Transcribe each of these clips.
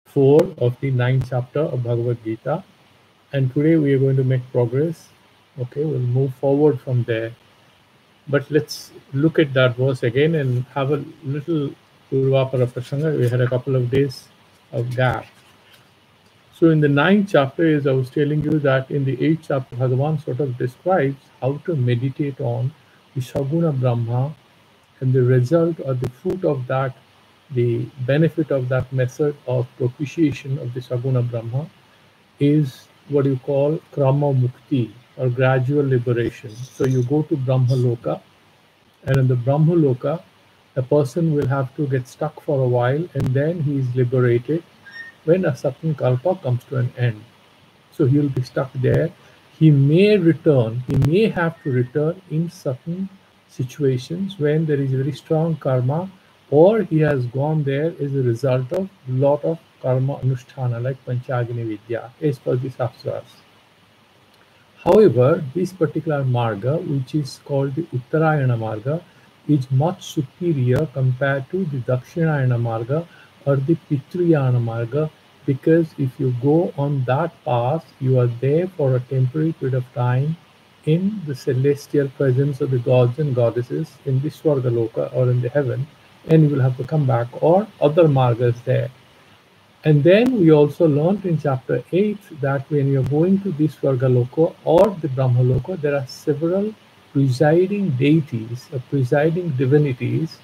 4 of the 9th chapter of Bhagavad Gita. And today we are going to make progress. Okay, we'll move forward from there. But let's look at that verse again and have a little Purvapara Prasanga. We had a couple of days of gap. So in the 9th chapter, as I was telling you, that in the 8th chapter, Bhagavan sort of describes how to meditate on the Saguna Brahma, and the result or the fruit of that, the benefit of that method of propitiation of the Saguna Brahma is what you call Krama Mukti, or gradual liberation. So you go to Brahma Loka, and in the Brahma Loka, a person will have to get stuck for a while, and then he is liberated when a certain kalpa comes to an end. So he will be stuck there. He may return, he may have to return in certain situations when there is very strong karma, or he has gone there as a result of lot of karma anusthana like Panchagini Vidya, as per the Shastras. However, this particular marga, which is called the Uttarayana marga, is much superior compared to the Dakshinayana marga or the Pitrayana marga, because if you go on that path, you are there for a temporary period of time in the celestial presence of the gods and goddesses in the Swargaloka or in the heaven, and you will have to come back, or other margas there. And then we also learned in chapter 8 that when you're going to this Swargaloka or the Brahmaloka, there are several presiding deities or presiding divinities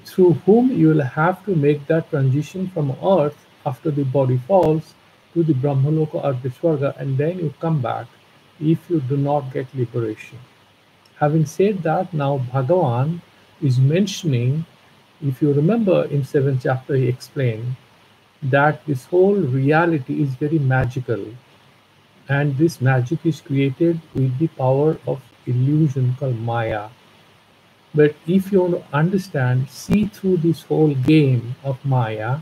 through whom you will have to make that transition from earth after the body falls to the Brahmaloka or the Swarga, and then you come back if you do not get liberation. Having said that, now Bhagavan is mentioning, if you remember in 7th chapter he explained that this whole reality is very magical, and this magic is created with the power of illusion called Maya. But if you want to understand, see through this whole game of Maya,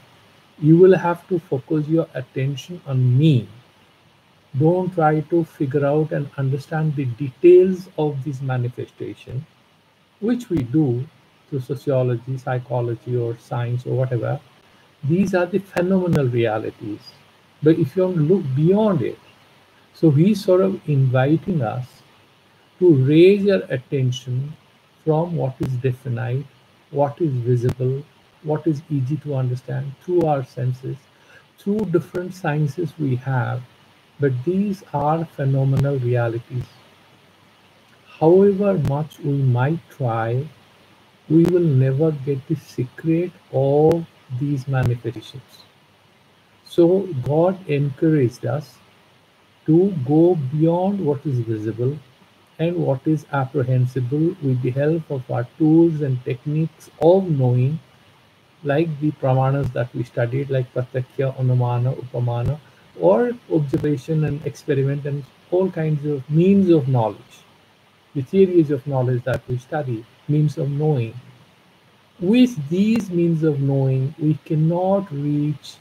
you will have to focus your attention on me. Don't try to figure out and understand the details of this manifestation, which we do through sociology, psychology, or science, or whatever. These are the phenomenal realities. But if you want to look beyond it, so he's sort of inviting us to raise your attention from what is definite, what is visible, what is easy to understand through our senses, through different sciences we have. But these are phenomenal realities. However much we might try, we will never get the secret of these manifestations. So God encouraged us to go beyond what is visible and what is apprehensible with the help of our tools and techniques of knowing, like the pramanas that we studied, like pratyakya, anumana, upamana, or observation and experiment, and all kinds of means of knowledge. The theories of knowledge that we study, means of knowing. With these means of knowing, we cannot reach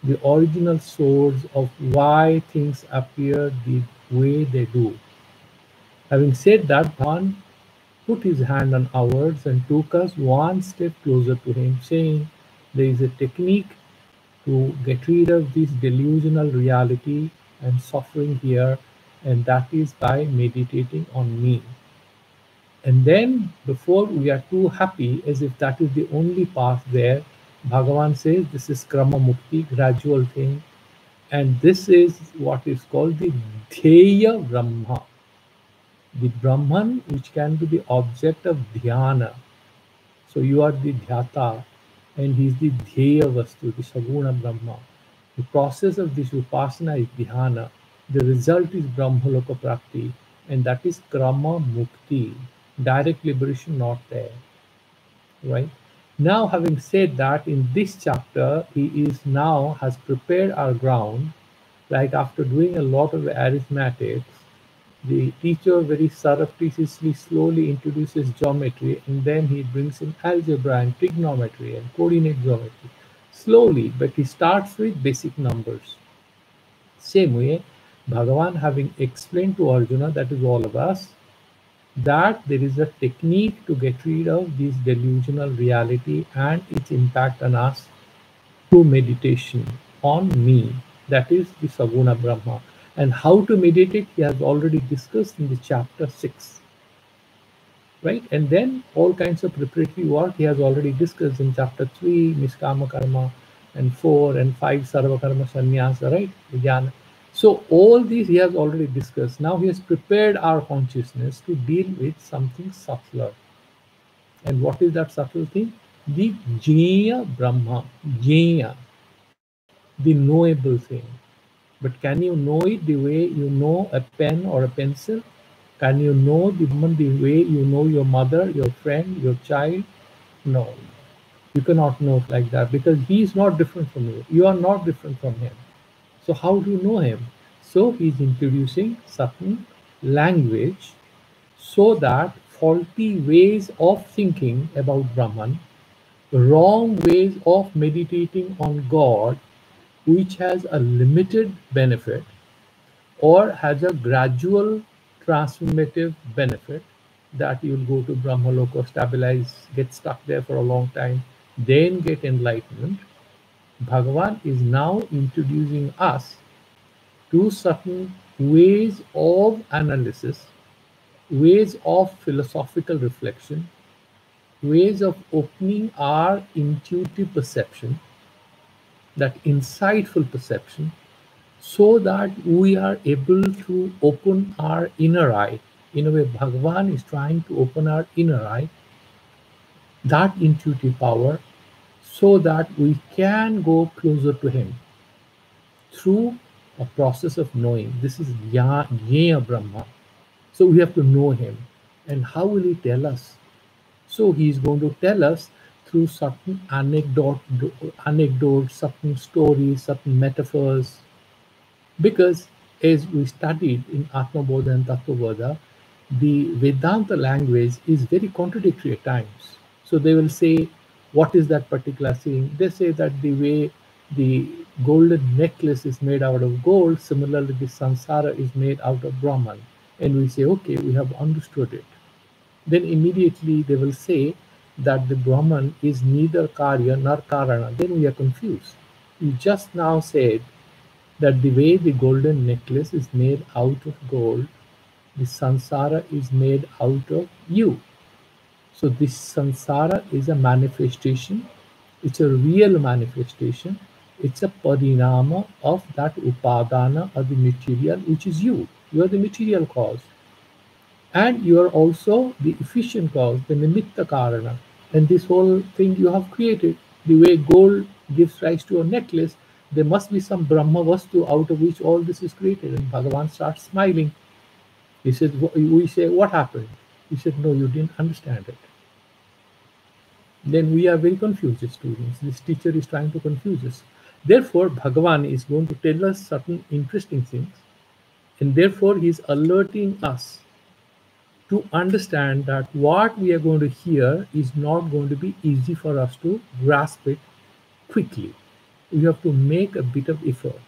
the original source of why things appear the way they do. Having said that, one put his hand on ours and took us one step closer to him, saying there is a technique to get rid of this delusional reality and suffering here, and that is by meditating on me. And then, before we are too happy as if that is the only path there, Bhagavan says this is Krama Mukti, gradual thing, and this is what is called the Dheya Brahma, the Brahman which can be the object of dhyana. So you are the dhyata, and he is the Dheya Vastu, the Saguna Brahma. The process of this Upasana is dhyana. The result is Brahmaloka Prakti, and that is Krama Mukti. Direct liberation not there, right? Now, having said that, in this chapter, he is now has prepared our ground, like after doing a lot of arithmetics, the teacher very surreptitiously, slowly introduces geometry, and then he brings in algebra and trigonometry and coordinate geometry, slowly, but he starts with basic numbers. Same way, Bhagavan having explained to Arjuna, that is all of us, that there is a technique to get rid of this delusional reality and its impact on us through meditation. on me. That is the Saguna Brahma. And how to meditate, he has already discussed in the chapter 6. Right? And then all kinds of preparatory work he has already discussed in chapter 3, Niskama Karma, and 4 and 5, Sarva Karma Sannyasa, right? Vijnana. So all these he has already discussed. Now he has prepared our consciousness to deal with something subtler. And what is that subtle thing? The Jnaya Brahma, Jnaya, the knowable thing. But can you know it the way you know a pen or a pencil? Can you know the Brahman the way you know your mother, your friend, your child? No. You cannot know it like that because he is not different from you. You are not different from him. So how do you know him? So he is introducing certain language so that faulty ways of thinking about Brahman, wrong ways of meditating on God, which has a limited benefit or has a gradual transformative benefit, that you'll go to Brahmaloka, stabilize, get stuck there for a long time, then get enlightenment. Bhagavan is now introducing us to certain ways of analysis, ways of philosophical reflection, ways of opening our intuitive perception, that insightful perception, so that we are able to open our inner eye. In a way, Bhagavan is trying to open our inner eye, that intuitive power, so that we can go closer to Him through a process of knowing. This is Jnaya Brahma. So we have to know Him. And how will He tell us? So He is going to tell us through certain anecdotes, certain stories, certain metaphors. Because as we studied in Atma Bodha and Tattva Bodha, the Vedanta language is very contradictory at times. So they will say, what is that particular thing? They say that the way the golden necklace is made out of gold, similarly the samsara is made out of Brahman. And we say, okay, we have understood it. Then immediately they will say that the Brahman is neither Karya nor Karana. Then we are confused. You just now said that the way the golden necklace is made out of gold, the samsara is made out of you. So this samsara is a manifestation. It's a real manifestation. It's a parinama of that upadana or the material, which is you. You are the material cause. And you are also the efficient cause, the nimitta karana. And this whole thing you have created. The way gold gives rise to a necklace, there must be some Brahma Vastu out of which all this is created. And Bhagavan starts smiling. He says, we say, what happened? He said, no, you didn't understand it. Then we are very confused as students. This teacher is trying to confuse us. Therefore, Bhagavan is going to tell us certain interesting things. And therefore, he is alerting us to understand that what we are going to hear is not going to be easy for us to grasp it quickly. We have to make a bit of effort.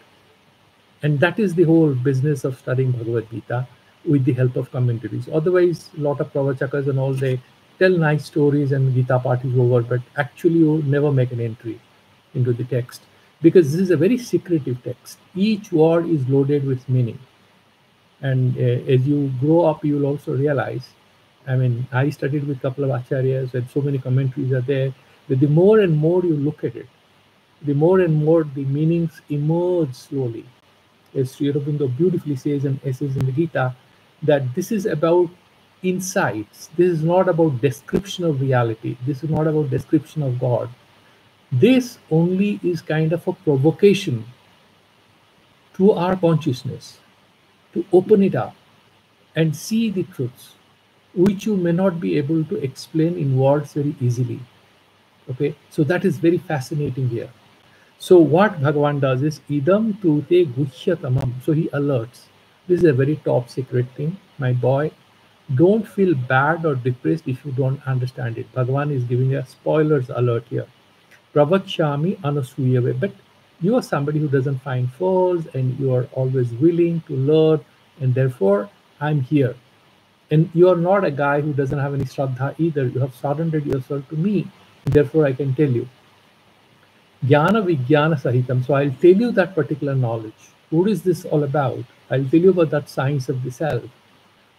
And that is the whole business of studying Bhagavad Gita with the help of commentaries. Otherwise, a lot of pravachakas and all, they tell nice stories and Gita part is over, but actually you never make an entry into the text because this is a very secretive text. Each word is loaded with meaning. And as you grow up, you will also realize, I mean, I studied with a couple of acharyas and so many commentaries are there, that the more and more you look at it, the more and more the meanings emerge slowly. As Sri Aurobindo beautifully says and essays in the Gita, that this is about insights. This is not about description of reality. This is not about description of God. This only is kind of a provocation to our consciousness to open it up and see the truths which you may not be able to explain in words very easily. Okay, so that is very fascinating here. So what Bhagavan does is idam tu te guhyatamam. So he alerts. This is a very top secret thing, my boy. Don't feel bad or depressed if you don't understand it. Bhagavan is giving a spoilers alert here. Pravachami anasuyave. But you are somebody who doesn't find faults and you are always willing to learn, and therefore I'm here. And you are not a guy who doesn't have any shraddha either. You have surrendered yourself to me, and therefore I can tell you. Jnana Vijnana Sahitam. So I'll tell you that particular knowledge. What is this all about? I'll tell you about that science of the self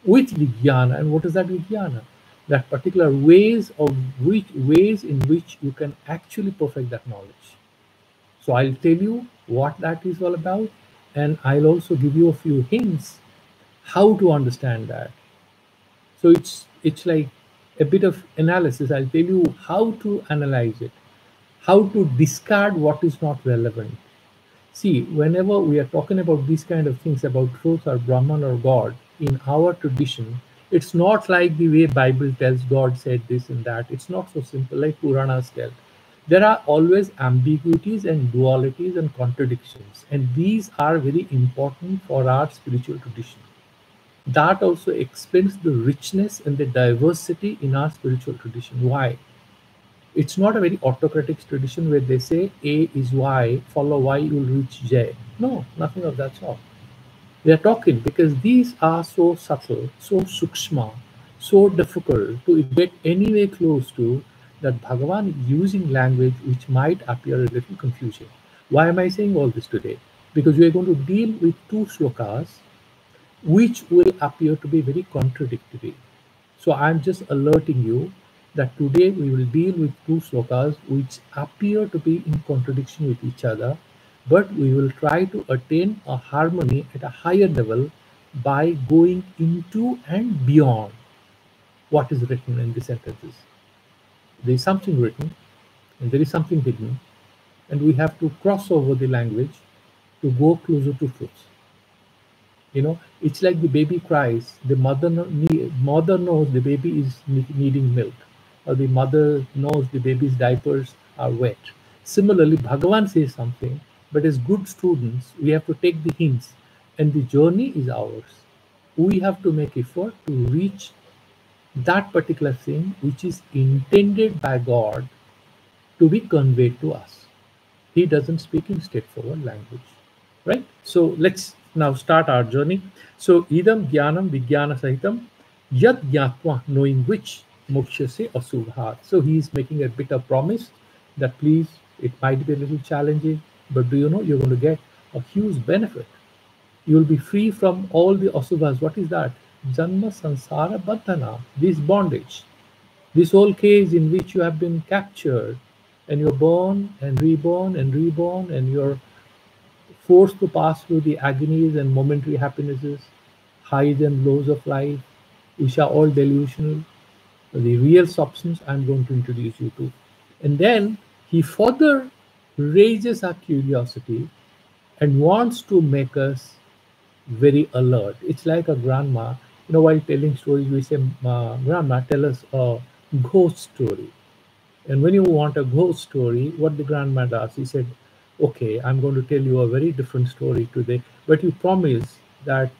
with Vijnana. And what is that Vijnana? That particular ways in which you can actually perfect that knowledge. So I'll tell you what that is all about, and I'll also give you a few hints how to understand that. So it's like a bit of analysis. I'll tell you how to analyze it, how to discard what is not relevant. See, whenever we are talking about these kind of things about truth or Brahman or God in our tradition, it's not like the way Bible tells God said this and that. It's not so simple like Puranas tell. There are always ambiguities and dualities and contradictions, and these are very important for our spiritual tradition. That also explains the richness and the diversity in our spiritual tradition. Why? It's not a very autocratic tradition where they say A is Y, follow Y, you'll reach J. No, nothing of that sort. They are talking because these are so subtle, so sukshma, so difficult to get anywhere close to, that Bhagavan is using language which might appear a little confusing. Why am I saying all this today? Because we are going to deal with two slokas which will appear to be very contradictory. So I'm just alerting you that today we will deal with two slokas which appear to be in contradiction with each other, but we will try to attain a harmony at a higher level by going into and beyond what is written in the sentences. There is something written and there is something hidden, and we have to cross over the language to go closer to truth. It's like the baby cries, the mother knows the baby is needing milk, or the mother knows the baby's diapers are wet. Similarly, Bhagavan says something, but as good students we have to take the hints, and the journey is ours. We have to make effort to reach that particular thing which is intended by God to be conveyed to us. He doesn't speak in straightforward language, right? So let's now start our journey. So idam jnanam vijnana sahitam yad jnatva, knowing which moksha se asubhat. So he is making a bit of promise that please, it might be a little challenging, but do you know you're going to get a huge benefit. You will be free from all the asubhas. What is that? Janma sansara bandhana, this bondage, this whole case in which you have been captured, and you're born and reborn and reborn, and you're forced to pass through the agonies and momentary happinesses, highs and lows of life, which are all delusional. The real substance I'm going to introduce you to. And then he further raises our curiosity and wants to make us very alert. It's like a grandma, while telling stories, we say, Grandma, tell us a ghost story. And when you want a ghost story, what the grandma does, he said, okay, I'm going to tell you a very different story today, but you promise that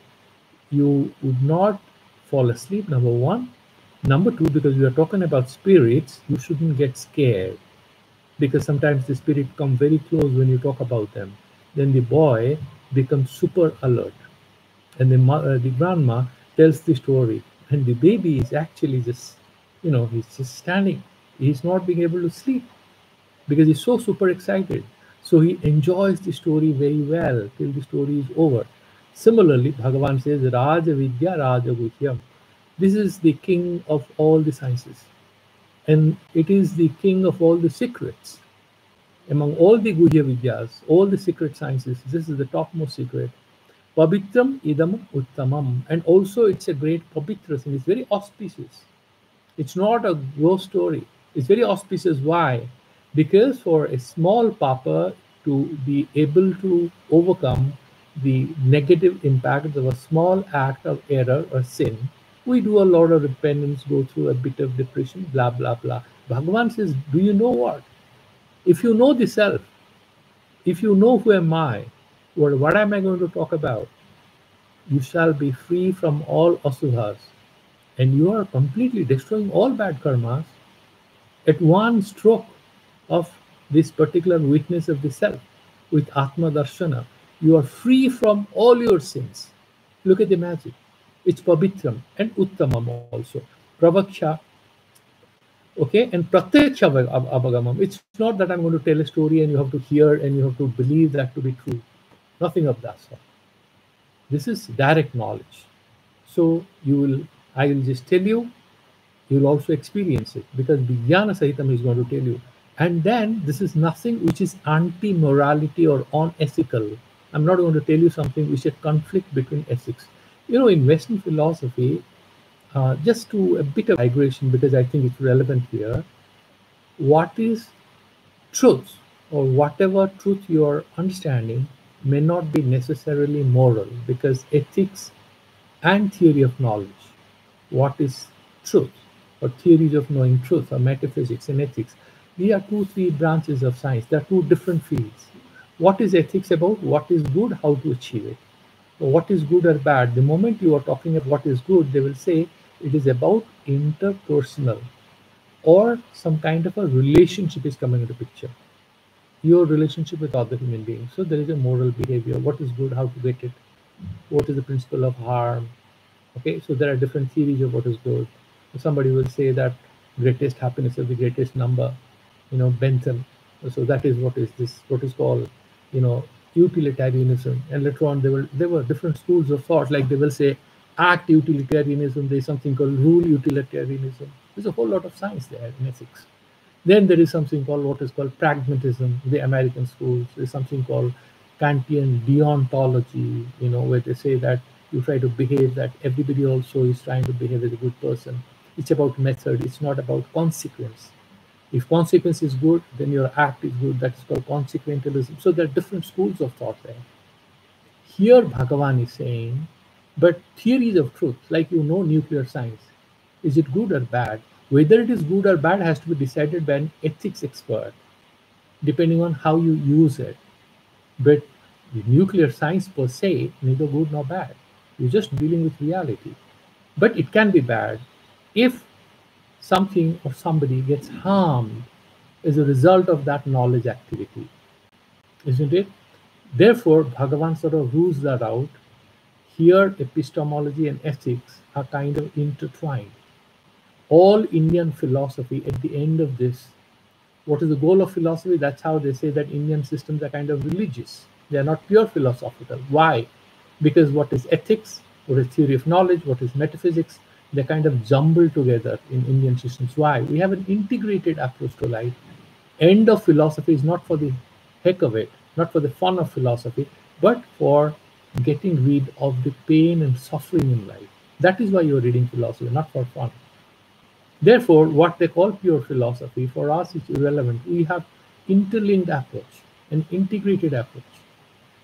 you would not fall asleep, number one. Number two, because we are talking about spirits, you shouldn't get scared, because sometimes the spirit come very close when you talk about them. Then the boy becomes super alert, and the grandma tells the story, and the baby is actually just, he's just standing. He's not being able to sleep because he's so super excited. So he enjoys the story very well till the story is over. Similarly, Bhagavan says, Raja Vidya Raja Guhyam. This is the king of all the sciences, and it is the king of all the secrets. Among all the Guhya Vidyas, all the secret sciences, this is the topmost secret. Pavitram idam uttamam. And also it's a great pavitra thing. It's very auspicious. It's not a ghost story. It's very auspicious. Why? Because for a small papa to be able to overcome the negative impacts of a small act of error or sin, we do a lot of repentance, go through a bit of depression, blah, blah, blah. Bhagavan says, do you know what? If you know the self, if you know who am I, what am I going to talk about? You shall be free from all asubhas, and you are completely destroying all bad karmas at one stroke of this particular witness of the self with Atma Darshana. You are free from all your sins. Look at the magic. It's Pavitram and Uttamam also. Pravaksha Okay, and pratyaksha avagamam. It's not that I'm going to tell a story and you have to hear and you have to believe that to be true. Nothing of that sort. This is direct knowledge. So I will just tell you, you'll also experience it because Vijnana Sahitam is going to tell you. And then this is nothing which is anti-morality or unethical. I'm not going to tell you something which is a conflict between ethics. In Western philosophy, just to a bit of digression because I think it's relevant here, what is truth or whatever truth you're understanding may not be necessarily moral because ethics and theory of knowledge, what is truth or theories of knowing truth or metaphysics and ethics, these are two, three branches of science. They are two different fields. What is ethics about? What is good? How to achieve it? Or what is good or bad? The moment you are talking about what is good, they will say it is about interpersonal or some kind of a relationship is coming into picture, your relationship with other human beings. So there is a moral behavior, what is good, how to get it, what is the principle of harm. Okay, so there are different theories of what is good. Somebody will say that greatest happiness is the greatest number, Bentham. So that is what is called, you know utilitarianism. And later on there were different schools of thought, like they will say act utilitarianism, there's something called rule utilitarianism. There's a whole lot of science there in ethics. Then there is something called what is called pragmatism, the American schools. There's something called Kantian deontology, where they say that you try to behave, that everybody also is trying to behave as a good person. It's about method, it's not about consequence. If consequence is good, then your act is good. That's called consequentialism. So there are different schools of thought there. Here Bhagavan is saying, but theories of truth, like nuclear science, is it good or bad? Whether it is good or bad has to be decided by an ethics expert, depending on how you use it. But the nuclear science per se, neither good nor bad. You're just dealing with reality. But it can be bad if something or somebody gets harmed as a result of that knowledge activity, isn't it? Therefore, Bhagavan sort of rules that out. Here, epistemology and ethics are kind of intertwined. All Indian philosophy, at the end of this, what is the goal of philosophy? That's how they say that Indian systems are kind of religious. They are not pure philosophical. Why? Because what is ethics, what is theory of knowledge, what is metaphysics, they kind of jumble together in Indian systems. Why? We have an integrated approach to life. End of philosophy is not for the heck of it, not for the fun of philosophy, but for getting rid of the pain and suffering in life. That is why you're reading philosophy, not for fun. Therefore, what they call pure philosophy for us is irrelevant. We have interlinked approach, an integrated approach.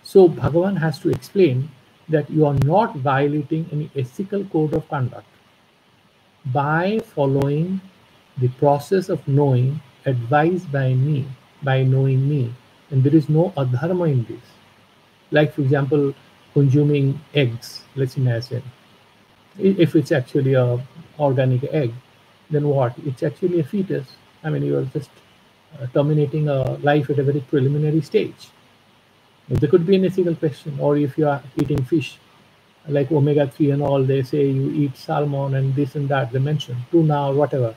So Bhagavan has to explain that you are not violating any ethical code of conduct by following the process of knowing advised by me, by knowing me. And there is no adharma in this. Like, for example, consuming eggs, let's imagine. If it's actually a organic egg, then what? It's actually a fetus. I mean, you are just terminating a life at a very preliminary stage. There could be an ethical question. Or if you are eating fish, like omega-3 and all, they say you eat salmon and this and that, they mention tuna or whatever.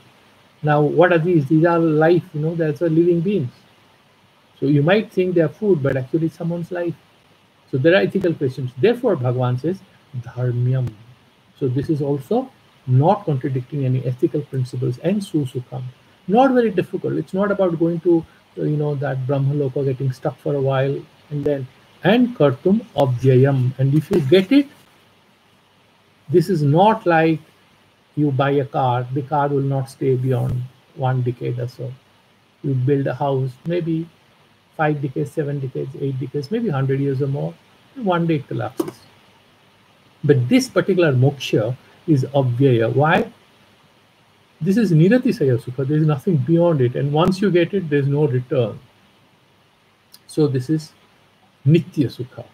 Now, what are these? These are life, that's a living beings. So you might think they are food, but actually it's someone's life. So there are ethical questions. Therefore, Bhagavan says, dharmyam. So this is also not contradicting any ethical principles and susukham. Not very difficult. It's not about going to, that Brahmaloka, getting stuck for a while, and kartum abhyayam. And if you get it, this is not like you buy a car, the car will not stay beyond 1 decade or so. You build a house, maybe 5 decades, 7 decades, 8 decades, maybe 100 years or more, and one day it collapses. But this particular moksha is avyaya. Why? This is niratisaya sukha. There is nothing beyond it. And once you get it, there is no return. So this is nitya sukha.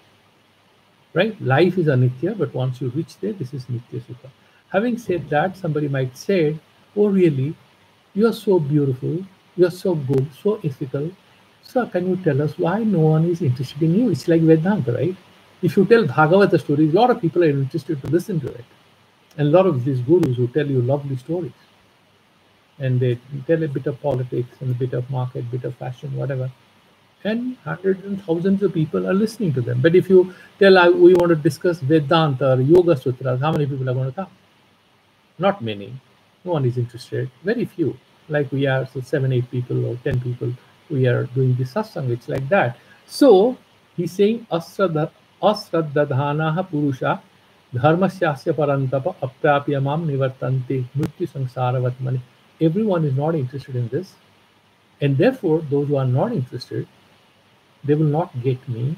Right? Life is anitya, but once you reach there, this is nitya sukha. Having said that, somebody might say, oh really, you are so beautiful, you are so good, so ethical. So can you tell us why no one is interested in you? It's like Vedanta, right? If you tell Bhagavata stories, a lot of people are interested to listen to it. And a lot of these gurus who tell you lovely stories. and they tell a bit of politics and a bit of market, bit of fashion, whatever. And hundreds and thousands of people are listening to them. But if you tell we want to discuss Vedanta or Yoga Sutras, how many people are going to come? Not many. No one is interested. Very few. Like we are, so 7, 8 people or 10 people, we are doing this satsang. It's like that. So he's saying asraddhanaha purusha dharmasyasya parantapa aprapyamam nivartante mrityu sangsaravatmani. Everyone is not interested in this. And therefore, those who are not interested, they will not get me,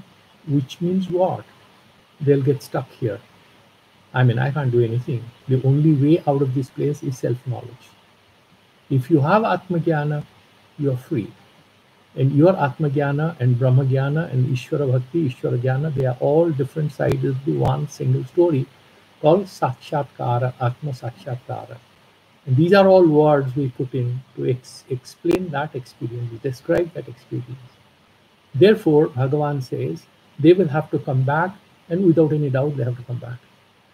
which means what? They'll get stuck here. I mean, I can't do anything. The only way out of this place is self-knowledge. If you have Atma-jnana, you are free. And your Atma-jnana and Brahma-jnana and Ishvara Bhakti, Ishvara Jnana, they are all different sides of the one single story called Sakshatkara, Atma Sakshatkara. And these are all words we put in to explain that experience, describe that experience. Therefore, Bhagavan says, they will have to come back, and without any doubt, they have to come back.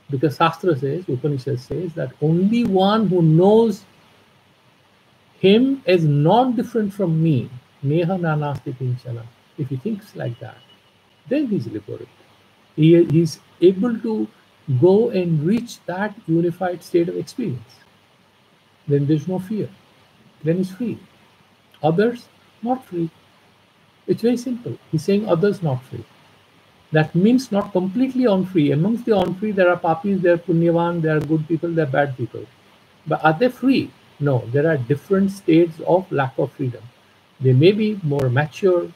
Because Shastra says, Upanishad says, that only one who knows him as non-different from me, neha nanasti kinchana, if he thinks like that, then he's liberated. He's able to go and reach that unified state of experience. Then there's no fear. Then he's free. Others, not free. It's very simple. He's saying others not free. That means not completely unfree. Amongst the unfree, there are papis, there are punyavan, there are good people, there are bad people. But are they free? No, there are different states of lack of freedom. They may be more mature,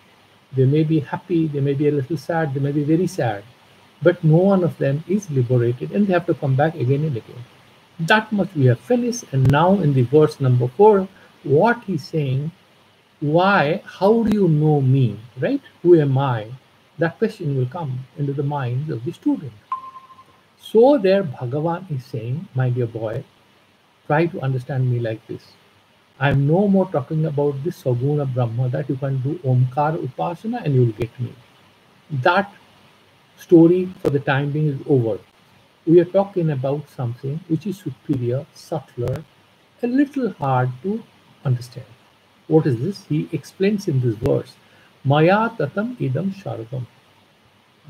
they may be happy, they may be a little sad, they may be very sad. But no one of them is liberated, and they have to come back again and again. That much we have finished. And now in the verse number 4, what he's saying, why, how do you know me, right? Who am I? That question will come into the minds of the student. So there Bhagavan is saying, my dear boy, try to understand me like this. I'm no more talking about this Saguna Brahma that you can do Omkar Upasana and you'll get me. That story for the time being is over. We are talking about something which is superior, subtler, a little hard to understand. What is this? He explains in this verse, Maya tatam idam sharvam.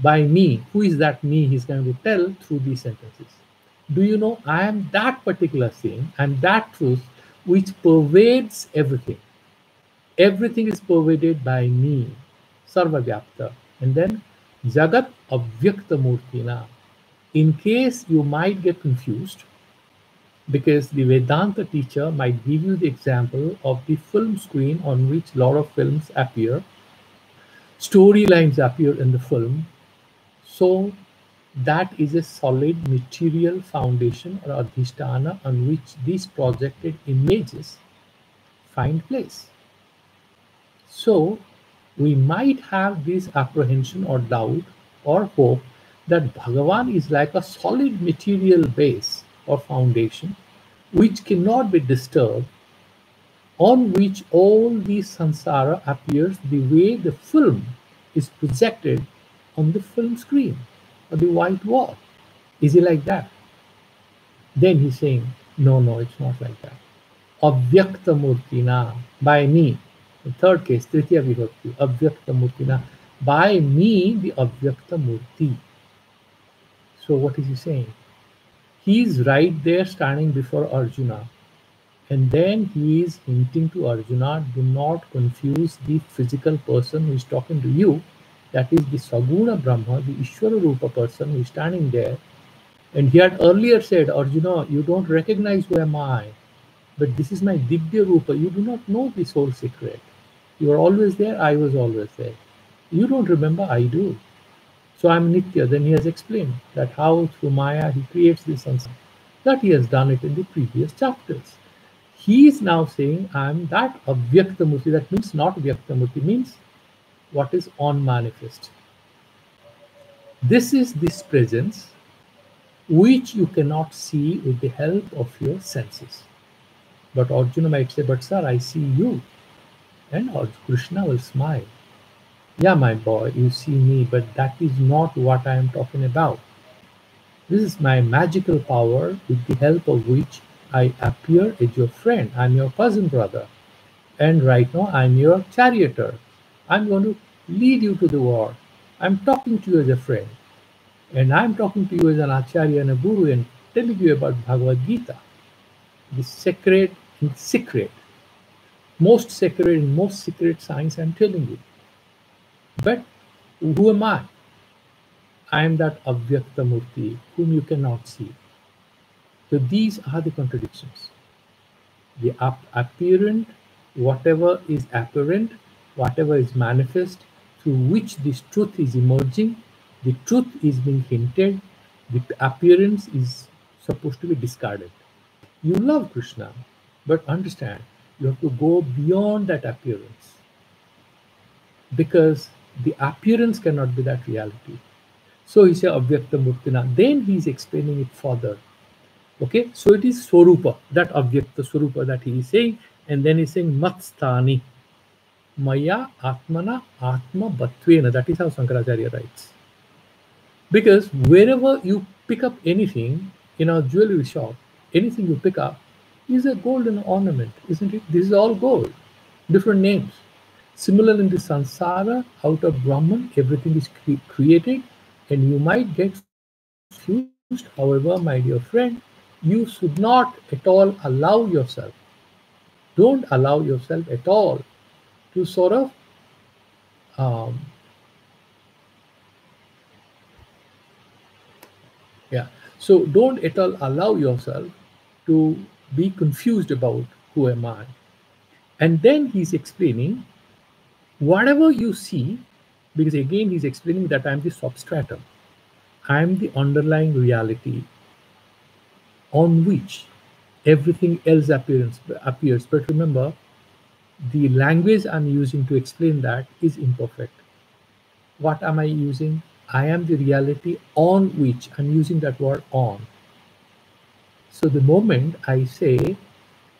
By me, who is that me? He's going to tell through these sentences. Do you know, I am that particular thing, I am that truth which pervades everything. Everything is pervaded by me, Sarvavyapta. And then, Jagat Avyakta Murtina. In case you might get confused, because the Vedanta teacher might give you the example of the film screen on which a lot of films appear, storylines appear in the film. So that is a solid material foundation or adhisthana on which these projected images find place. So we might have this apprehension or doubt or hope that Bhagavan is like a solid material base or foundation which cannot be disturbed, on which all the samsara appears the way the film is projected on the film screen or the white wall. Is it like that? Then he's saying, no, it's not like that. Avyakta Murtina, by me. The third case, Tritiya Vibhakti, Avyakta Murtina, by me the Avyakta Murti. So what is he saying? He's right there standing before Arjuna. And then he is hinting to Arjuna, do not confuse the physical person who is talking to you. That is the Saguna Brahma, the Ishvara Rupa person who is standing there. And he had earlier said, Arjuna, you don't recognize who am I. But this is my Dibya Rupa. You do not know this whole secret. You are always there, I was always there. You don't remember, I do. So I'm Nitya. Then he has explained that how through Maya he creates this samsara. That he has done it in the previous chapters. He is now saying, I am that Avyakta Murti. That means not Vyakta Murti, means what is unmanifest. This is this presence which you cannot see with the help of your senses. But Arjuna might say, but sir, I see you. And Krishna will smile. Yeah, my boy, you see me, but that is not what I am talking about. This is my magical power with the help of which I appear as your friend. I'm your cousin brother. And right now I'm your charioteer. I'm going to lead you to the war. I'm talking to you as a friend. And I'm talking to you as an acharya and a guru and telling you about Bhagavad Gita, the sacred and secret, most sacred and most secret science I'm telling you. But who am I? I am that Avyakta Murti whom you cannot see. So these are the contradictions. The apparent, whatever is apparent, whatever is manifest, through which this truth is emerging, the truth is being hinted, the appearance is supposed to be discarded. You love Krishna, but understand you have to go beyond that appearance because the appearance cannot be that reality. So he said Avyakta Murtina. Then he is explaining it further. Okay, so it is Swarupa, that Avyakta Swarupa that he is saying, and then he's saying Matstani, Maya Atmana Atma Bhatvena. That is how Shankaracharya writes. Because wherever you pick up anything in our jewelry shop, anything you pick up is a golden ornament, isn't it? This is all gold, different names. Similar in the Sansara, out of Brahman, everything is created, and you might get confused. However, my dear friend, you should not at all allow yourself, don't allow yourself at all to sort of um, yeah, so don't at all allow yourself to be confused about who am I. And then he's explaining whatever you see, because again he's explaining that I'm the substratum, I'm the underlying reality on which everything else appears. But remember, the language I'm using to explain that is imperfect. What am I using? I am the reality on which I'm using that word on. So the moment I say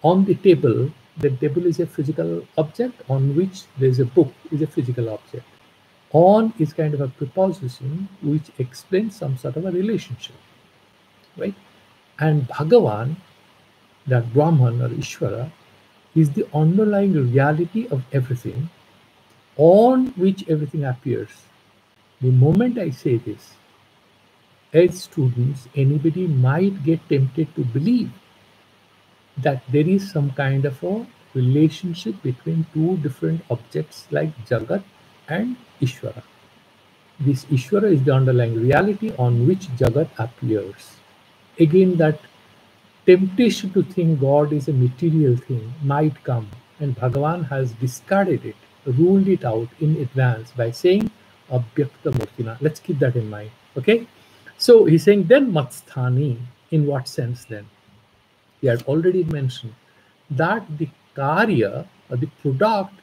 on the table, the table is a physical object on which there's a book is a physical object. On is kind of a preposition which explains some sort of a relationship, right? And Bhagavan, that Brahman or Ishvara, is the underlying reality of everything on which everything appears. The moment I say this, as students, anybody might get tempted to believe that there is some kind of a relationship between two different objects like Jagat and Ishvara. This Ishvara is the underlying reality on which Jagat appears. Again, that temptation to think God is a material thing might come, and Bhagavan has discarded it, ruled it out in advance by saying Abhyakta Murtina. Let's keep that in mind. Okay? So he's saying then Matsthani. In what sense then? He had already mentioned that the karya or the product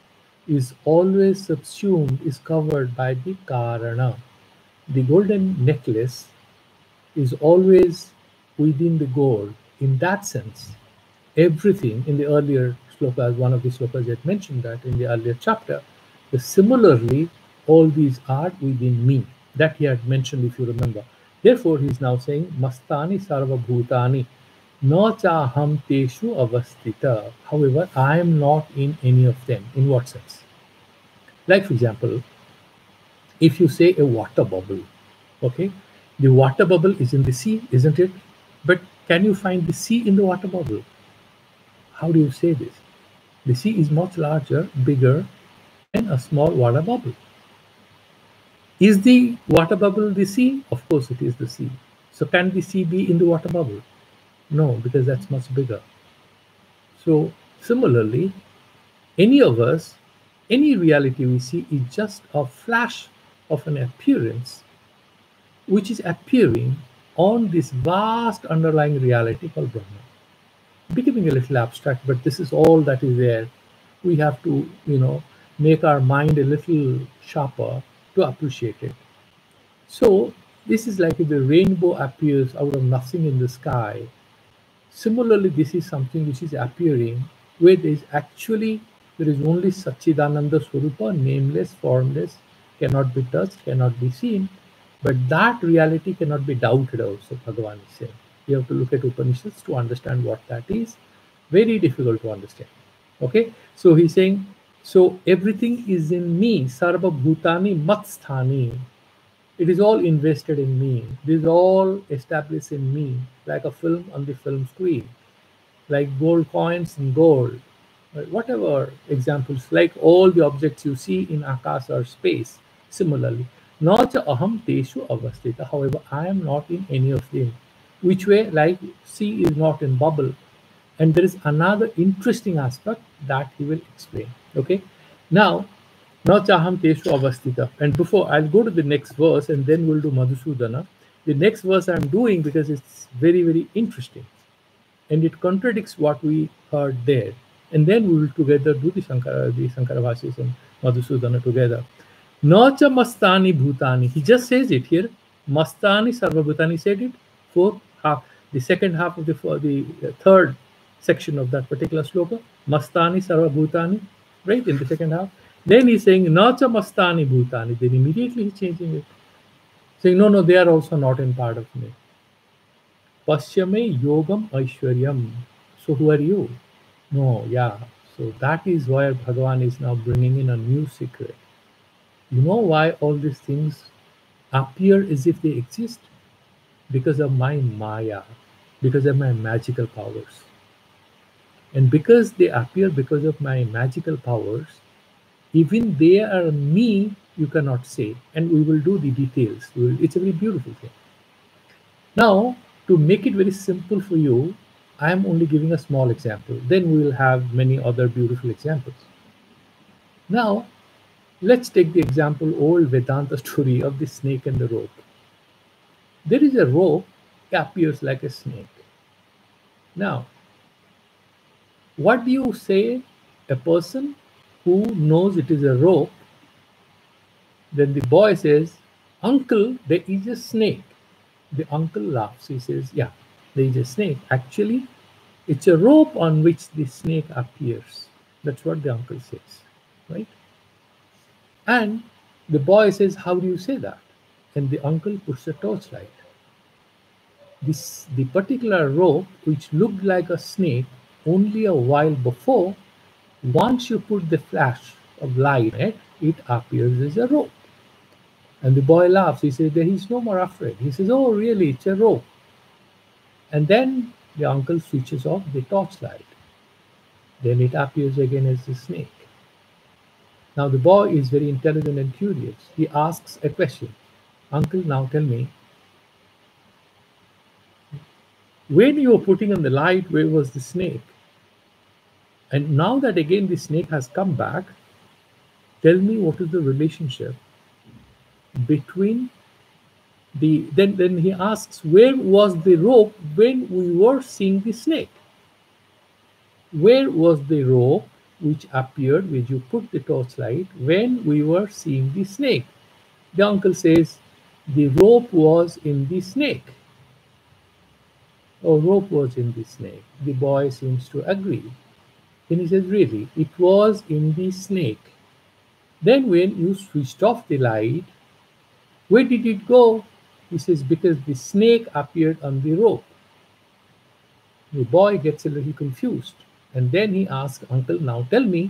is always subsumed, is covered by the karana. The golden necklace is always within the gold. In that sense, everything in the earlier slokas, one of the slokas had mentioned that in the earlier chapter, similarly, all these are within me. That he had mentioned, if you remember. Therefore, he is now saying, Mastani sarva bhutani na chaham teshu avastita. However, I am not in any of them. In what sense? Like, for example, if you say a water bubble, okay, the water bubble is in the sea, isn't it? But can you find the sea in the water bubble? How do you say this? The sea is much larger, bigger than a small water bubble. Is the water bubble the sea? Of course it is the sea. So can the sea be in the water bubble? No, because that's much bigger. So similarly, any of us, any reality we see is just a flash of an appearance which is appearing on this vast underlying reality called Brahman. Becoming a little abstract, but this is all that is there. We have to, make our mind a little sharper to appreciate it. So this is like if the rainbow appears out of nothing in the sky. Similarly, this is something which is appearing where there is only Satchidananda Swarupa, nameless, formless, cannot be touched, cannot be seen. But that reality cannot be doubted also, Bhagavan is saying. You have to look at Upanishads to understand what that is. Very difficult to understand. Okay, so he's saying, so everything is in me. Sarva bhutani matsthani. It is all invested in me. It is all established in me, like a film on the film screen, like gold coins in gold, whatever examples, like all the objects you see in Akash or space. Similarly, not aham teshu avastita. However, I am not in any of them. Which way? Like sea is not in bubble. And there is another interesting aspect that he will explain. Okay, now na chaham teshu avastita. And before I'll go to the next verse and then we'll do Madhusudana. The next verse I'm doing because it's very, very interesting and it contradicts what we heard there. And then we will together do the Shankara Bhashis and Madhusudana together. Nacha mastani bhutani. He just says it here. Mastani sarva bhutani said it. Fourth half, the second half of the third section of that particular sloka. Mastani sarva bhutani, right, in the second half. Then he's saying nacha mastani bhutani. Then immediately he's changing it, saying no, they are also not in part of me. Pasyame yogam aishwaryam. So who are you? No, yeah. So that is why Bhagavan is now bringing in a new secret. You know why all these things appear as if they exist? Because of my Maya, because of my magical powers. And because they appear because of my magical powers, even they are me, you cannot say. And we will do the details. It's a very beautiful thing. Now, to make it very simple for you, I am only giving a small example. Then we will have many other beautiful examples. Now, let's take the example, old Vedanta story of the snake and the rope. There is a rope that appears like a snake. Now, what do you say? A person who knows it is a rope, then the boy says, "Uncle, there is a snake." The uncle laughs. He says, "Yeah, there is a snake. Actually, it's a rope on which the snake appears." That's what the uncle says, right? And the boy says, "How do you say that?" And the uncle puts a torchlight. The particular rope, which looked like a snake only a while before, once you put the flash of light in it, it appears as a rope. And the boy laughs. He says that he's no more afraid. He says, "Oh, really? It's a rope." And then the uncle switches off the torchlight. Then it appears again as a snake. Now the boy is very intelligent and curious. He asks a question. "Uncle, now tell me, when you were putting on the light, where was the snake? And now that again the snake has come back, tell me what is the relationship between the..." Then he asks, "Where was the rope when we were seeing the snake? Where was the rope which appeared when you put the torchlight when we were seeing the snake?" The uncle says, "The rope was in the snake." "Oh, rope was in the snake." The boy seems to agree. Then he says, "Really, it was in the snake. Then when you switched off the light, where did it go?" He says, "Because the snake appeared on the rope." The boy gets a little confused. And then he asks, "Uncle, now tell me,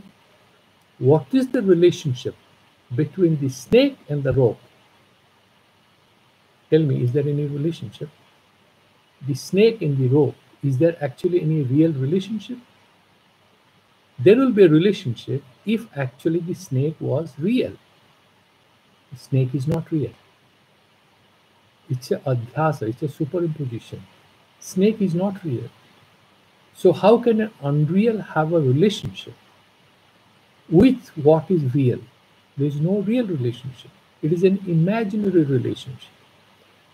what is the relationship between the snake and the rope? Tell me, is there any relationship? The snake and the rope, is there actually any real relationship?" There will be a relationship if actually the snake was real. The snake is not real. It's a adhyasa, it's a superimposition. Snake is not real. So how can an unreal have a relationship with what is real? There is no real relationship. It is an imaginary relationship.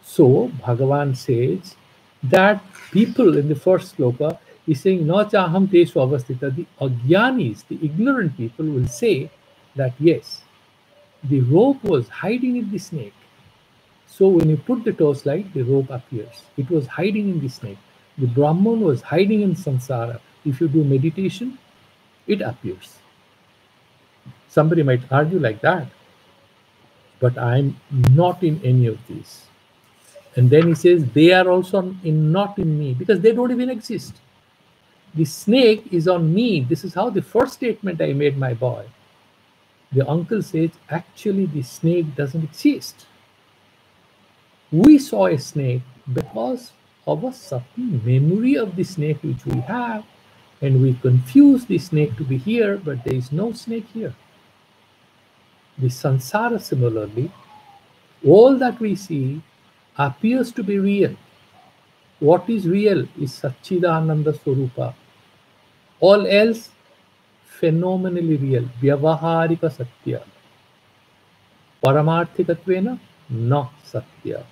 So Bhagavan says that people in the first sloka is saying, "Na chaham tesu avastita." The agyanis, the ignorant people will say that yes, the rope was hiding in the snake. So when you put the torchlight, the rope appears. It was hiding in the snake. The Brahman was hiding in samsara. If you do meditation, it appears. Somebody might argue like that, but I'm not in any of these. And then he says, they are also not in me, because they don't even exist. The snake is on me. This is how the first statement I made, my boy. The uncle says, actually, the snake doesn't exist. We saw a snake because of a subtle memory of the snake which we have, and we confuse the snake to be here, but there is no snake here. The sansara, similarly, all that we see appears to be real. What is real is Satchidananda Swarupa. All else, phenomenally real. Vyavaharika Satya. Paramarthikatvena, na Satya.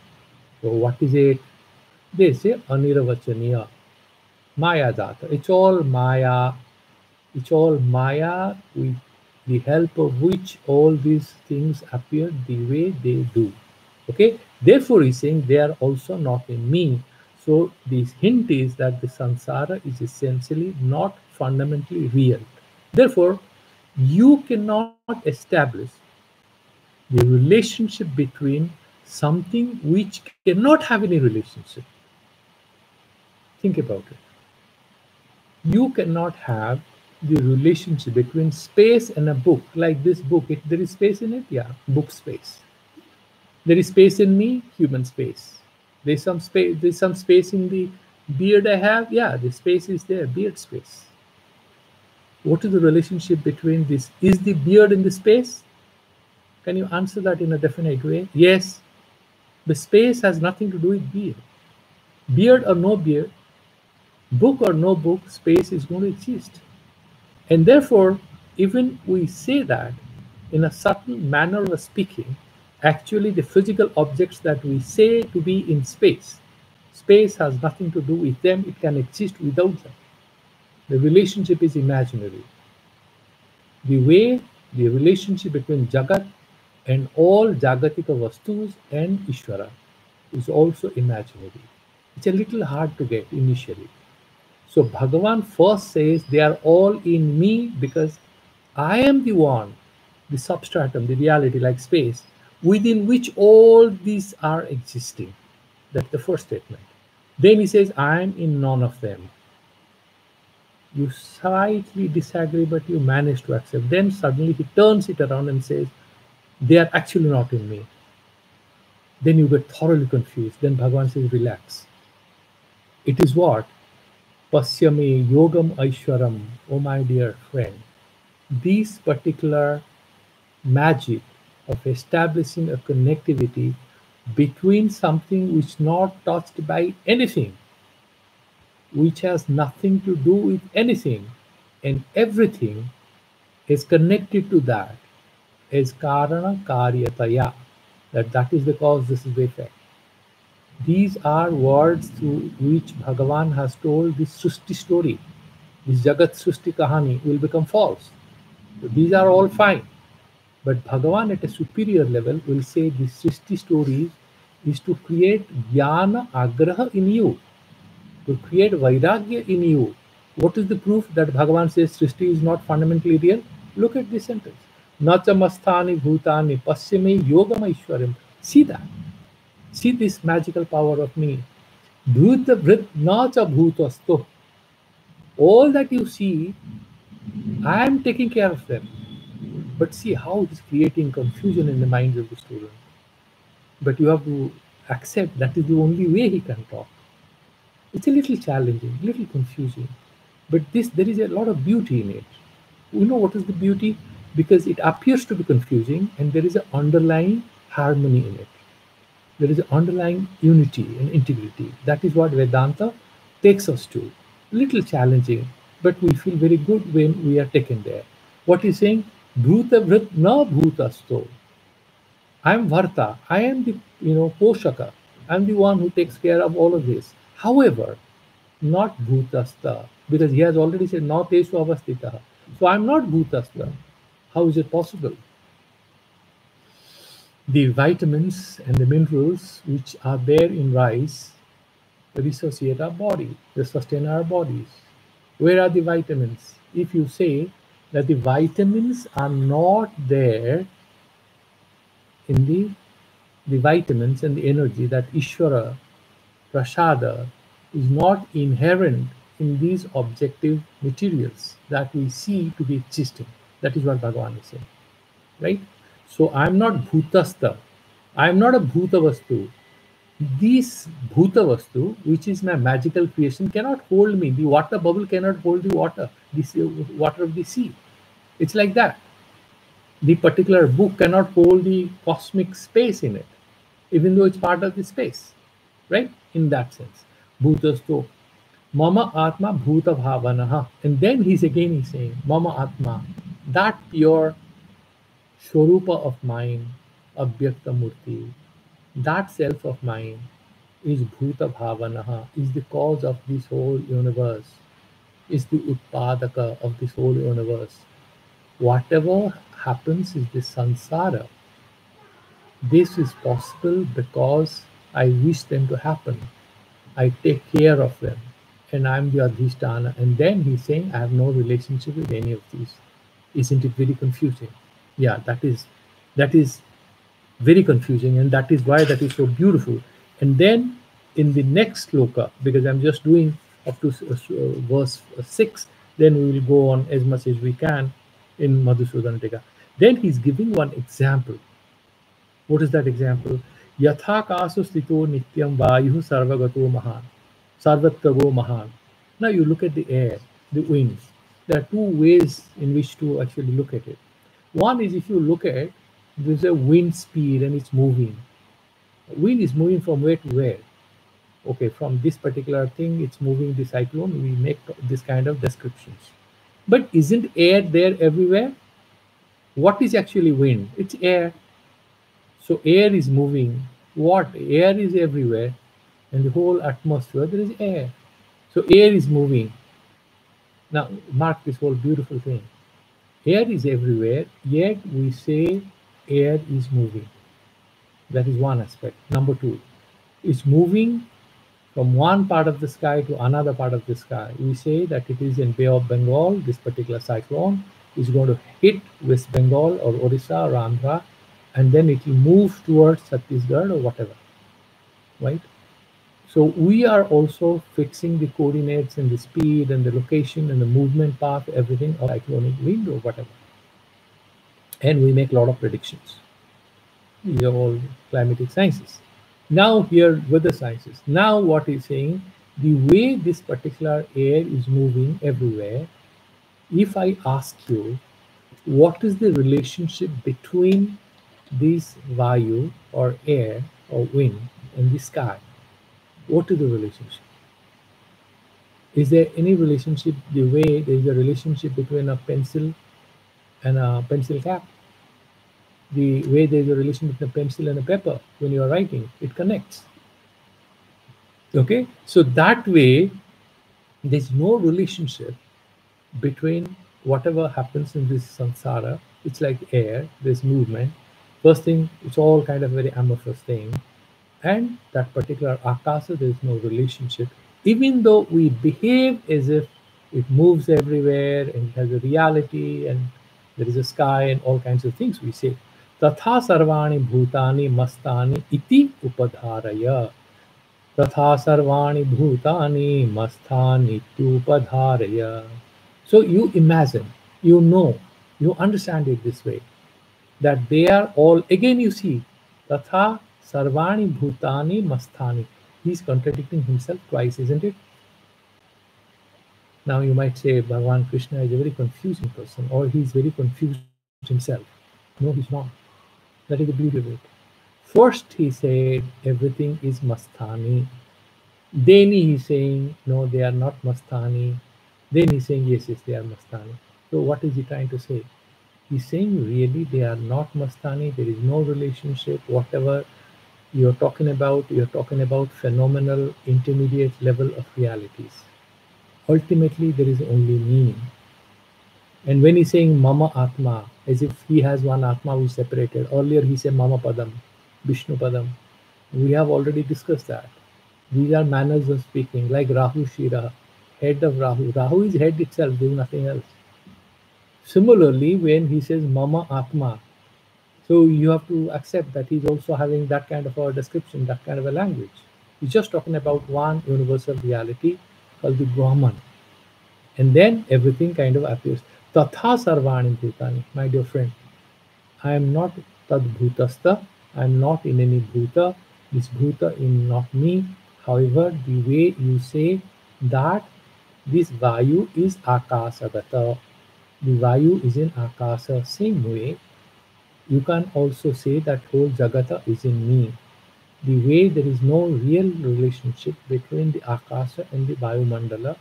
So what is it? They say aniravachaniya. Maya data. It's all Maya. It's all Maya with the help of which all these things appear the way they do. Okay? Therefore, he's saying they are also not in me. So, this hint is that the samsara is essentially not fundamentally real. Therefore, you cannot establish the relationship between something which cannot have any relationship. Think about it. You cannot have the relationship between space and a book. Like this book, there is space in it, yeah, book space. There is space in me, human space. There's some space in the beard I have, yeah, the space is there, beard space. What is the relationship between this? Is the beard in the space? Can you answer that in a definite way? Yes. The space has nothing to do with beard. Beard or no beard, book or no book, space is going to exist. And therefore, even we say that in a subtle manner of speaking, actually the physical objects that we say to be in space, space has nothing to do with them, it can exist without them. The relationship is imaginary. The way the relationship between Jagat and all Jagatika Vastus and Ishvara is also imaginary. It's a little hard to get initially. So Bhagavan first says they are all in me because I am the one, the substratum, the reality like space, within which all these are existing. That's the first statement. Then he says, I am in none of them. You slightly disagree, but you manage to accept. Then suddenly he turns it around and says, they are actually not in me. Then you get thoroughly confused. Then Bhagavan says, relax. It is what? Pasyame yogam aishwaram, oh my dear friend. This particular magic of establishing a connectivity between something which is not touched by anything, which has nothing to do with anything, and everything is connected to that, is karana karyataya, that is the cause, this is the effect. These are words through which Bhagavan has told this Srishti story. This Jagat Srishti Kahani will become false. So these are all fine. But Bhagavan at a superior level will say this Srishti story is to create Jnana Agraha in you, to create Vairagya in you. What is the proof that Bhagavan says Srishti is not fundamentally real? Look at this sentence. Nachamasthani bhutani pasyame yogam aishwaram. See that. See this magical power of me. Bhuta vrit nacha bhutasto. All that you see, I am taking care of them. But see how it is creating confusion in the minds of the student. But you have to accept that is the only way he can talk. It's a little challenging, a little confusing. But there is a lot of beauty in it. You know what is the beauty? Because it appears to be confusing and there is an underlying harmony in it. There is an underlying unity and integrity. That is what Vedanta takes us to. Little challenging, but we feel very good when we are taken there. What he's saying, Bhuta Vrit na Bhutasto. I am Varta. I am the Poshaka. I am the one who takes care of all of this. However, not Bhutasta, because he has already said na Teshu Avastita. So I am not Bhutasta. How is it possible? The vitamins and the minerals which are there in rice resuscitate our body, they sustain our bodies. Where are the vitamins? If you say that the vitamins are not there in the the vitamins and the energy, that Ishvara, Prasada, is not inherent in these objective materials that we see to be existing. That is what Bhagavan is saying, right? So I'm not bhutastha. I'm not a bhuta vastu. This bhuta vastu, which is my magical creation, cannot hold me. The water bubble cannot hold the water, this water of the sea. It's like that. The particular book cannot hold the cosmic space in it, even though it's part of the space, right? In that sense. Bhutasto, Mama Atma Bhuta Bhavanaha. And then he's saying, Mama Atma, that pure Swarupa of mine, Abhyakta Murti, that self of mine is Bhuta Bhavanaha, is the cause of this whole universe, is the Utpadaka of this whole universe. Whatever happens is the samsara. This is possible because I wish them to happen. I take care of them, and I'm the Adhisthana. And then he's saying, I have no relationship with any of these. Isn't it very confusing? Yeah, that is very confusing, and that is why that is so beautiful. And then in the next sloka, because I'm just doing up to verse 6, then we will go on as much as we can in Madhusudan Tika. Then he's giving one example. What is that example? Yatha kasu stito nityam vayu sarvagato mahan. Sarvatrago mahan. Now you look at the air, the winds. There are two ways in which to actually look at it. One is, if you look at, there's a wind speed and it's moving. Wind is moving from where to where? Okay, from this particular thing, it's moving the cyclone. We make this kind of descriptions. But isn't air there everywhere? What is actually wind? It's air. So air is moving. What? Air is everywhere. And the whole atmosphere, there is air. So air is moving. Now, mark this whole beautiful thing. Air is everywhere, yet we say air is moving. That is one aspect. Number two, it's moving from one part of the sky to another part of the sky. We say that it is in Bay of Bengal, this particular cyclone is going to hit West Bengal or Odisha or Andhra, and then it will move towards Chhattisgarh or whatever, right? So we are also fixing the coordinates and the speed and the location and the movement path, everything of cyclonic wind or whatever. And we make a lot of predictions. These are all climatic sciences. Now here weather sciences. Now what he's saying, the way this particular air is moving everywhere, if I ask you, what is the relationship between this vayu or air or wind and the sky? What is the relationship? Is there any relationship the way there is a relationship between a pencil and a pencil cap? The way there is a relation between a pencil and a paper when you are writing, it connects. Okay, so that way there's no relationship between whatever happens in this samsara. It's like air, there's movement. First thing, it's all kind of very amorphous thing. And that particular akasa, there is no relationship. Even though we behave as if it moves everywhere and it has a reality and there is a sky and all kinds of things, we say, Tatha sarvani bhutani mastani iti upadharaya. Tatha sarvani bhutani mastani iti upadharaya. So you imagine, you know, you understand it this way, that they are all, again you see, Tatha Sarvani Bhutani Masthani. He's contradicting himself twice, isn't it? Now you might say Bhagavan Krishna is a very confusing person, or he's very confused himself. No, he's not. That is the beauty of it. First he said everything is Masthani. Then he's saying, no, they are not Masthani. Then he's saying, yes, they are Masthani. So what is he trying to say? He's saying really they are not Masthani. There is no relationship, whatever you're talking about phenomenal intermediate level of realities. Ultimately, there is only me. And when he's saying Mama Atma, as if he has one Atma who is separated. Earlier he said Mama Padam, Vishnu Padam. We have already discussed that. These are manners of speaking, like Rahu Shira, head of Rahu. Rahu is head itself, there is nothing else. Similarly, when he says Mama Atma, So you have to accept that he's also having that kind of a description, that kind of a language. He's just talking about one universal reality called the Brahman. And then everything kind of appears. Tatha sarvani bhutani, my dear friend. I am not tad bhutastha. I am not in any bhuta. This bhuta in not me. However, the way you say that this vayu is akasagata, the vayu is in akasa, same way you can also say that whole jagata is in me. The way there is no real relationship between the akasha and the Vayumandala,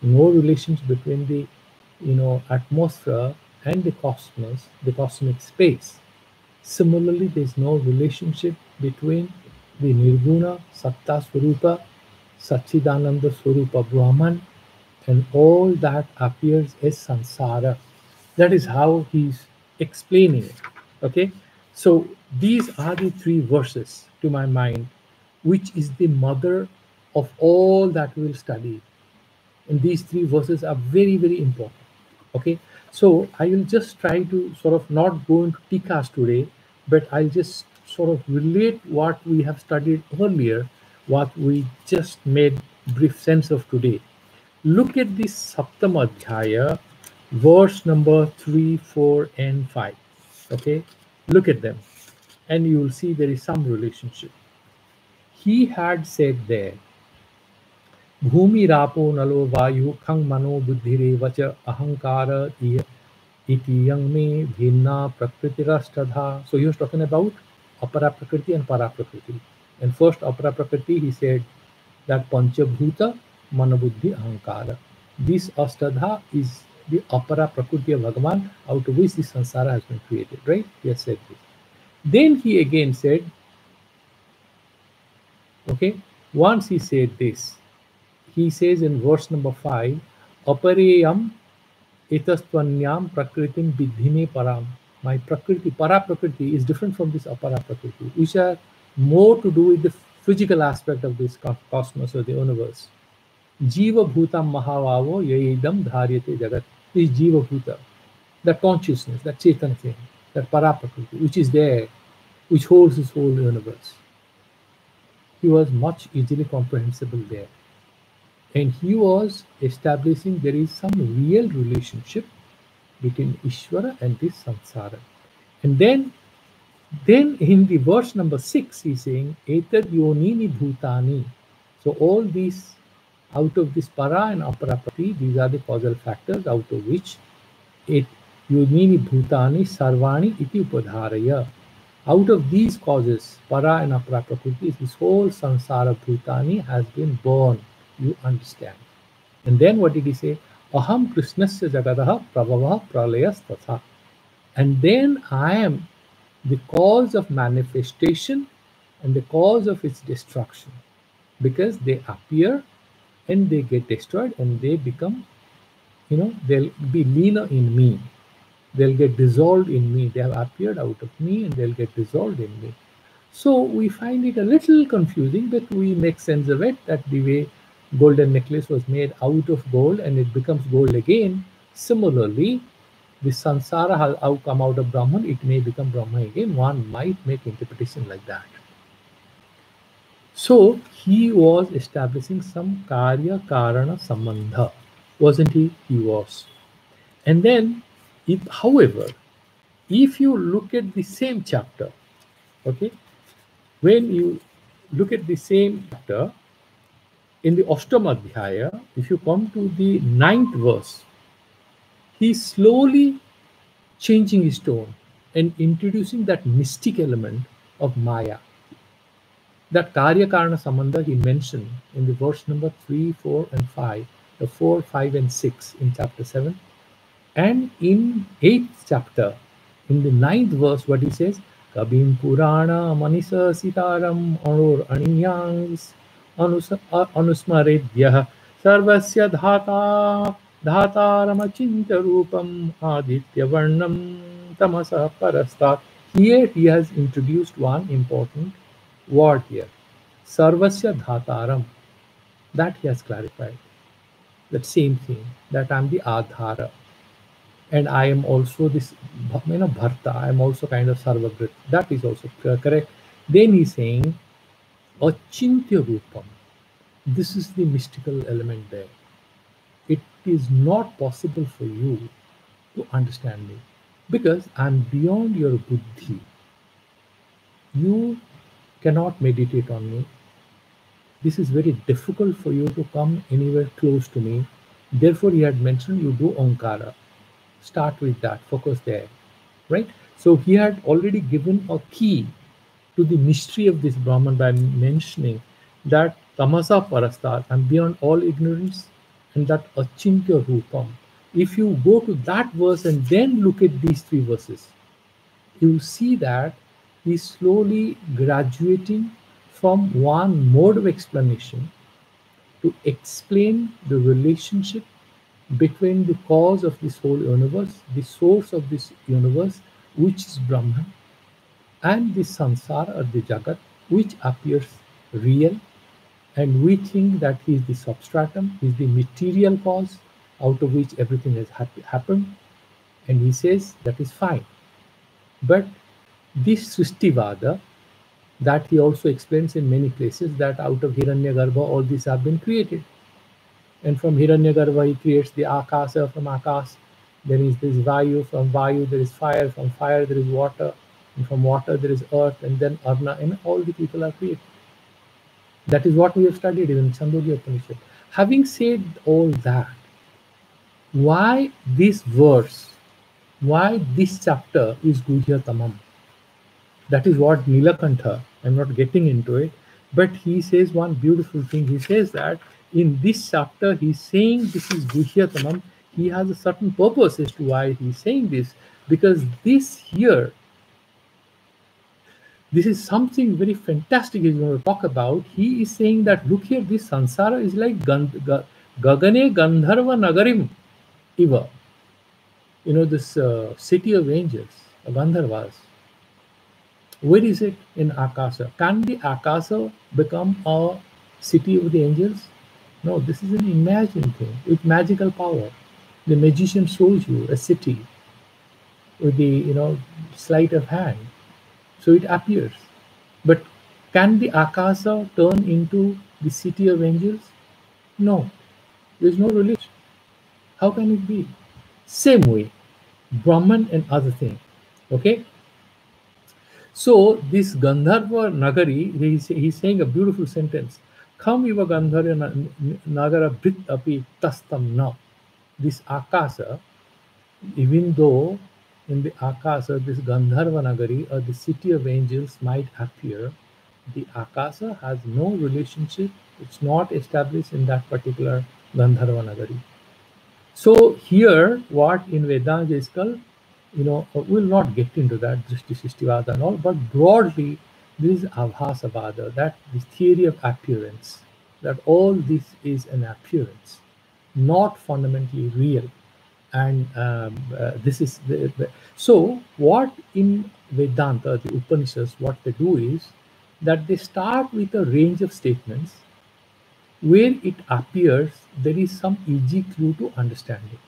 no relationship between the atmosphere and the cosmos, the cosmic space. Similarly, there is no relationship between the Nirguna, Satta Swarupa, Satchidananda Swarupa Brahman, and all that appears as samsara. That is how he's explaining it. Okay, so these are the three verses to my mind, which is the mother of all that we'll study. And these three verses are very, very important. Okay, so I will just try to sort of not go into tikas today, but I'll just sort of relate what we have studied earlier, what we just made brief sense of today. Look at this Saptama Adhyaya, verse number 3, 4, and 5. Okay, look at them, and you will see there is some relationship. He had said there, Bhumi rapo nalo vayu khang mano buddhire vacha ahankara iti yang me bhinna prakritirashtadha. So he was talking about apara prakriti and para prakriti. And first apara prakriti, he said that panchabhuta manabuddhi ahankara. This astadha is the apara prakriti of Bhagavan, out of which the sansara has been created, right? He has said this. Then he again said, okay, once he said this, he says in verse number 5, apareyam etastwanyam prakritim vidhime param. My prakriti, para prakriti, is different from this apara prakriti, which are more to do with the physical aspect of this cosmos or the universe. Jiva bhutam mahavavo yaidam dharyate jagat. This jiva bhuta, that consciousness, that chaitanya thing, that para prakriti, which is there, which holds this whole universe. He was much easily comprehensible there. And he was establishing there is some real relationship between Ishvara and this samsara. And then in the verse number 6, he's saying, Etad yonini bhutani. So all these, out of this para and aparapati, these are the causal factors out of which it yonini bhutani sarvani iti upadharaya. Out of these causes, para and aparaprakriti, this whole samsara bhutani has been born. You understand. And then what did he say? Aham krishnasya jagataha prabhava pralayas tatha. And then I am the cause of manifestation and the cause of its destruction, because they appear and they get destroyed and they become, they'll be leaner in me. They'll get dissolved in me. They have appeared out of me and they'll get dissolved in me. So we find it a little confusing, but we make sense of it, that the way golden necklace was made out of gold and it becomes gold again. Similarly, the sansara has come out of Brahman, it may become Brahman again. One might make interpretation like that. So he was establishing some karya karana sambandha, wasn't he? He was. And then, however, if you look at the same chapter, okay, when you look at the same chapter, in the Ashtama Adhyaya, if you come to the 9th verse, he's slowly changing his tone and introducing that mystic element of Maya. That Karya Karana Sambandha he mentioned in the verse number 3, 4, and 5, the 4, 5, and 6 in chapter 7. And in 8th chapter, in the 9th verse, what he says, Kabim Purana Manisa Sitaram Anur Aniyangs अनुस्मरेद्यः सर्वस्य धातारमचिन्त्य रूपम् आदित्यवर्णं तमसः परस्तात्. Here he has introduced one important word here, sarvasya dhataram. That he has clarified. That same thing, that I am the adhara. and I am also this, bharta. I am also kind of sarvagrit. That is also correct. Then he's saying achintya rupam. This is the mystical element there. It is not possible for you to understand me because I'm beyond your buddhi. You cannot meditate on me. This is very difficult for you to come anywhere close to me. Therefore, he had mentioned you do Onkara. Start with that, focus there, right? So he had already given a key to the mystery of this Brahman by mentioning that tamasa parastar, I'm beyond all ignorance, and that achintya rupam. If you go to that verse and then look at these three verses, you see that he's slowly graduating from one mode of explanation to explain the relationship between the cause of this whole universe, the source of this universe, which is Brahman, and the sansara or the jagat, which appears real, and we think that he is the substratum, he is the material cause out of which everything has happened, and he says that is fine. But this Srishtivada, that he also explains in many places, that out of Hiranyagarbha all these have been created. And from Hiranyagarbha he creates the Akasa, from Akas there is this Vayu, from Vayu there is fire, from fire there is water, and from water there is earth, and then Arna, and all the people are created. That is what we have studied in Chandogya Upanishad. Having said all that, why this verse, why this chapter is Guhya Tamam? That is what Nilakantha, I'm not getting into it, but he says one beautiful thing. He says that in this chapter, he's saying this is Guhya Tamam. He has a certain purpose as to why he's saying this, because this here, this is something very fantastic he's going to talk about. He is saying that, look here, this sansara is like Gagane Gandharva Nagarim Iva. You know, this city of angels, Gandharvas. Where is it? In Akasa. Can the Akasa become a city of the angels? No, this is an imagined thing with magical power. The magician shows you a city with the sleight of hand, so it appears. But can the Akasa turn into the city of angels? No, there is no relation. How can it be? Same way, Brahman and other thing. Okay. So this Gandharva Nagari, he's saying a beautiful sentence. Kam iva Gandharva Nagara brit api tastam na. This Akasa, even though in the Akasa, this Gandharva Nagari or the city of angels might appear, the Akasa has no relationship. It's not established in that particular Gandharva Nagari. So here, what in Vedanta is called, we'll not get into that Drishti Srishtivada and all, but broadly, this is Avhasavada, that this theory of appearance, that all this is an appearance, not fundamentally real. And this is so what in Vedanta, the Upanishads, what they do is that they start with a range of statements where it appears there is some easy clue to understand it.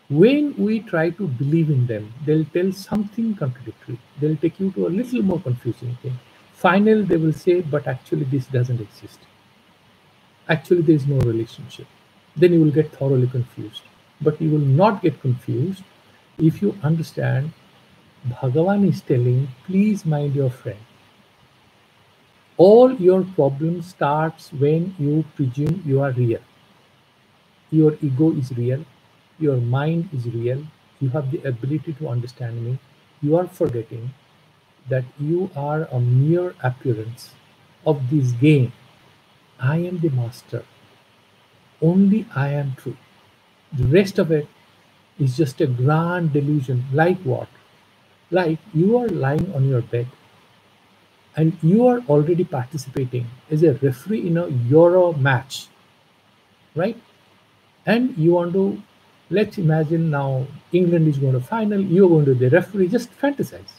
When we try to believe in them, they'll tell something contradictory. They'll take you to a little more confusing thing. Finally, they will say, but actually this doesn't exist. Actually, there is no relationship. Then you will get thoroughly confused. But you will not get confused if you understand Bhagavan is telling, please mind your friend. All your problems starts when you presume you are real. Your ego is real. Your mind is real. You have the ability to understand me. You are forgetting that you are a mere appearance of this game. I am the master. Only I am true. The rest of it is just a grand delusion. Like what? Like you are lying on your bed and you are already participating as a referee in a Euro match, right? And you want to, let's imagine now England is going to final, you're going to be the referee, just fantasize.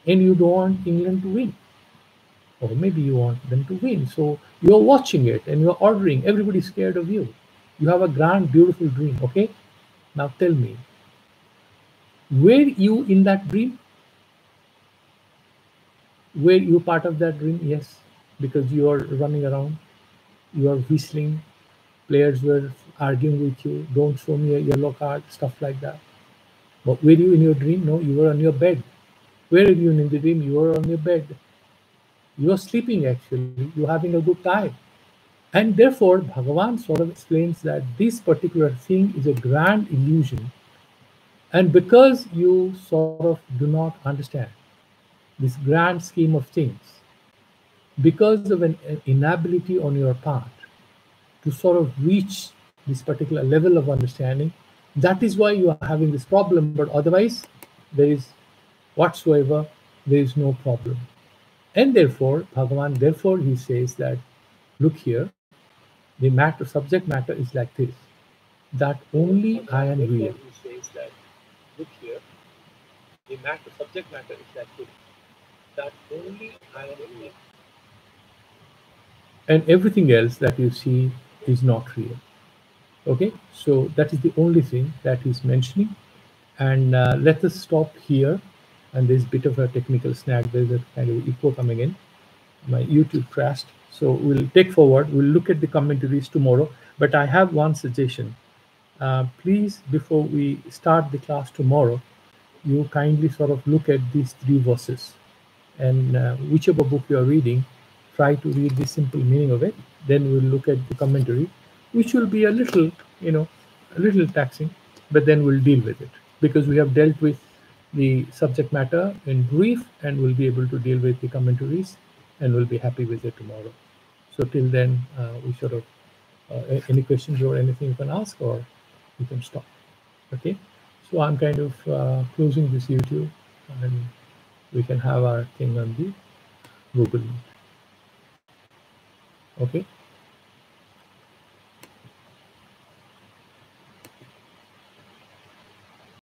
And you don't want England to win. Or maybe you want them to win. So you're watching it and you're ordering, everybody's scared of you. You have a grand, beautiful dream, okay? Now tell me, Were you in that dream? Were you part of that dream? Yes, because you are running around, you are whistling, players were arguing with you, don't show me a yellow card, stuff like that. But were you in your dream? No, you were on your bed. Where are you in the dream? You are on your bed. You are sleeping actually, you're having a good time. And therefore, Bhagavan sort of explains that this particular thing is a grand illusion. And because you sort of do not understand this grand scheme of things, because of an inability on your part to sort of reach this particular level of understanding, that is why you are having this problem. But otherwise, there is whatsoever, there is no problem. And therefore, Bhagavan, therefore, he says that, look here, the matter, subject matter is like this, that only I am real. He says that, look here, the matter, subject matter is like this, that only I am real. And everything else that you see is not real. Okay, so that is the only thing that he's mentioning. And let us stop here. And there's a bit of a technical snag, there's a kind of echo coming in. My YouTube crashed. So we'll take forward, we'll look at the commentaries tomorrow. But I have one suggestion. Please, before we start the class tomorrow, you kindly sort of look at these three verses. And whichever book you are reading, try to read the simple meaning of it. Then we'll look at the commentary, which will be a little, a little taxing, but then we'll deal with it because we have dealt with the subject matter in brief, and we'll be able to deal with the commentaries, and we'll be happy with it tomorrow. So till then, we sort of any questions or anything you can ask, or you can stop. Okay. So I'm kind of closing this YouTube, and we can have our thing on the Google Meet. Okay.